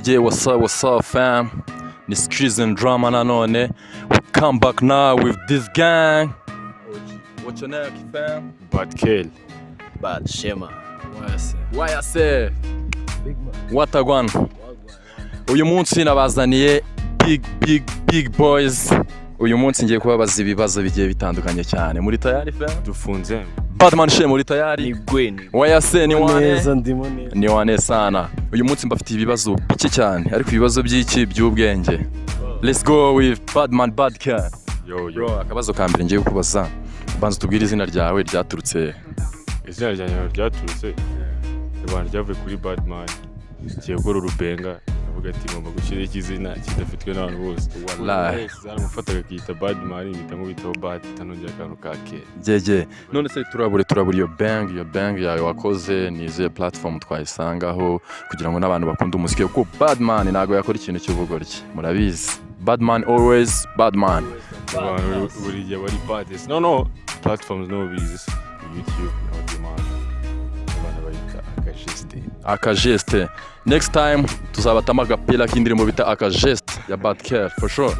Yeah, what's up, fam? This Streets and Drama nanone. We come back now with this gang. What's your name, fam? Bad Kill. Bad Shema. Why I say? What a one. Uyu munsi nabazaniye big boys. Uyu munsi ngiye kubabaza ibibazo bigiye bitandukanye cyane. Muri tayari, fam? Dufunze. Badman Shema muri tayari? Ni gweni. Why say ni wane? Neza ndimo neza. Ni wane sana. Uyu munsi mbafite ibibazo bike cyane, ariko ibibazo by'iki by'ubwenge. Let's go with Badman Badka. Yo. Bro, akabazo ka mbere ngiye kubaza. Banza tubwire izina ryawe ryaturutse. Izina ryanjye ryaturutse. Abantu ryavuye kuri Badman. Kiye gukora urubenga. Avuga ati ngomba gushyira ikizina kidafitwe n'abantu bose. Wallah. Zaramufataga akita Badman, impitamo bitaho Bad, tanongera akantu ka ke. Jeje. None se turabura iyo bang yawe wakoze ni izihe platform twayisangaho kugira ngo n'abantu bakunda umuziki kuko Badman ntago yakora ikintu cy'ubugoryi. Murabizi. Badman always Badman. Abantu buri gihe bari Bad. No. Platforms no bizi. YouTube na Demand. Abantu bayita akageste. Next time tuzabatama agapira k'indirimbo bita akageste ya Bad Care for sure.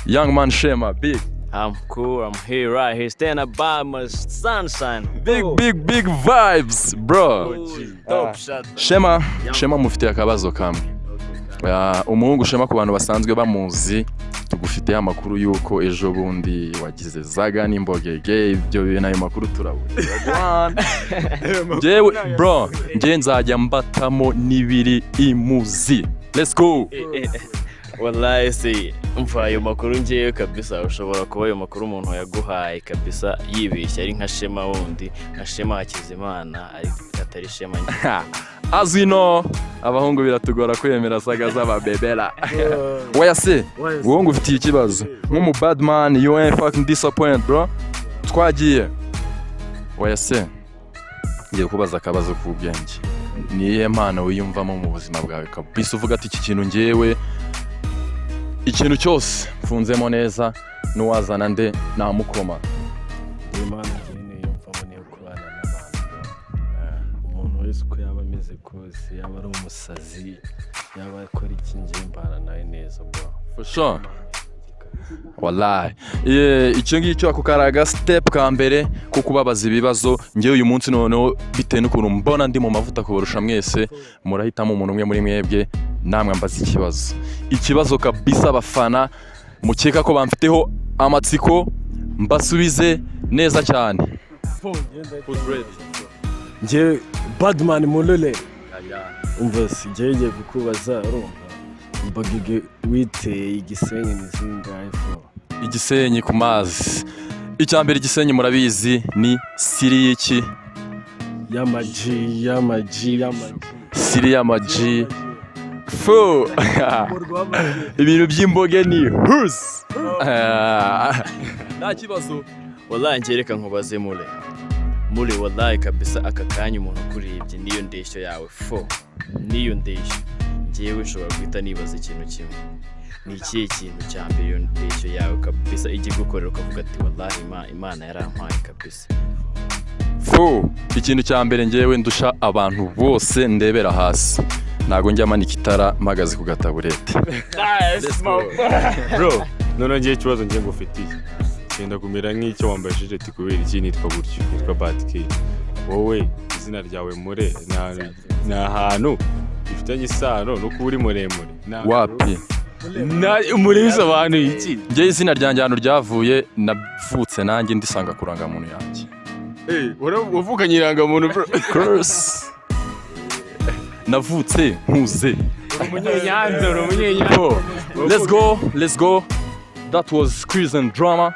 Young man Shema, big. I'm cool, I'm here right here, standing up by my sunshine. Big vibes, bro. Dope shot. Shema mufitiye akabazo kamwe. Umuhungu Shema ku bantu basanzwe bamuzi, tugufitiye amakuru yuko ejo bundi wagize zaga n'imbogege, ibyo nayo makuru turabura. Bro, ngiye nzajya mbatamo nibiri imuzi. Let's go. Wallahi si umva ayo makuru ngiye kabisa, ushobora kuba ayo makuru umuntu yaguhaye kabisa yibeshya ari nka Shema wundi, nka Shema Hakizimana ariko atari Shema nyine. As we know, abahungu biratugora kwemera saga z'ababebera. Wayase, wowe ngufitiye ikibazo. Nk'umu Badman, you ain't fucking disappoint, bro. Twagiye. Wayase, ngiye kubaza akabazo k'ubwenge. Niye mpano wiyumvamo mu buzima bwawe kabisa uvuga ati iki kintu ngewe ikintu cyose mfunzemo neza nuwazana nde namukoma. Imana cyane yumvamo niyo kubana n'abantu. Umuntu wese uko yaba ameze kose, yaba ari umusazi, yaba akora iki ngiye mbana nawe neza bro. For sure. Wallah. Icyo ngicyo ako karaga step ka mbere ko kubabaza ibibazo ngiye uyu munsi noneho bitewe n'ukuntu mbona ndi mu mavuta kubarusha mwese murahitamo umuntu umwe muri mwebwe namwe mbaza ikibazo kabisa abafana mukeka ko bamfiteho amatsiko mbasubize neza cyane. Ngiye Badman Mulole. Umva sigiye kukubaza urumva. Mbagige witeye Igisenyi nizingaye fo. Igisenyi ku mazi. Icyambere Igisenyi murabizi ni siri y'iki? Yamaji. Siri y'amaji. Fo. Ibintu by'imboge ni hus. Nta kibazo. Wallahi ngereka nkubaze Mule wallahi kabisa aka kanya umuntu kurebye niyo ndeshyo yawe fo. Niyo ndeshyo. Ngewe ushobora guhita nibaza ikintu kimwe. Ni ikihe kintu cya mbere iyo ndeshyo yawe kabisa igigukorera ukavuga ati wallahi Imana yarampaye kabisa. Fo, ikintu cya mbere ngewe ndusha abantu bose ndebera hasi. Nago njya manika itara mpagaze ku gataburete. Bro, none ngiye ikibazo ngiye ngufitiye. Cyenda kumera nk'icyo wambajije ati kubera iki nitwa gutyo, nitwa Bad Kill. Wowe izina ryawe Mure na ahantu ifitanye isano no kuba uri muremure. Wapi? Umuriza abantu iki? Ngiye izina ryanjye hano ryavuye navutse nanjye ndisanga kuranga muntu yanjye. Wavukanye irangamuntu bro. Curse. Navutse nkuze. Umunyenyanza. Let's go. That was Streets and Drama.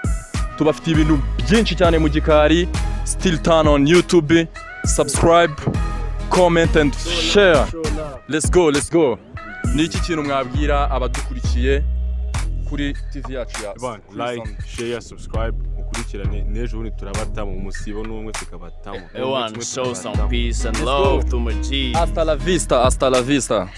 Tubafite ibintu byinshi cyane mu gikari. Still turn on YouTube. Subscribe, comment and share. Let's go. Ni iki kintu mwabwira abadukurikiye kuri TV yacu ya like, share, subscribe, mukurikirane n'ejo bundi turabatamo umusibo n'umwe tukabatamo. Everyone show some peace and love to my G. Hasta la vista. Hasta luego.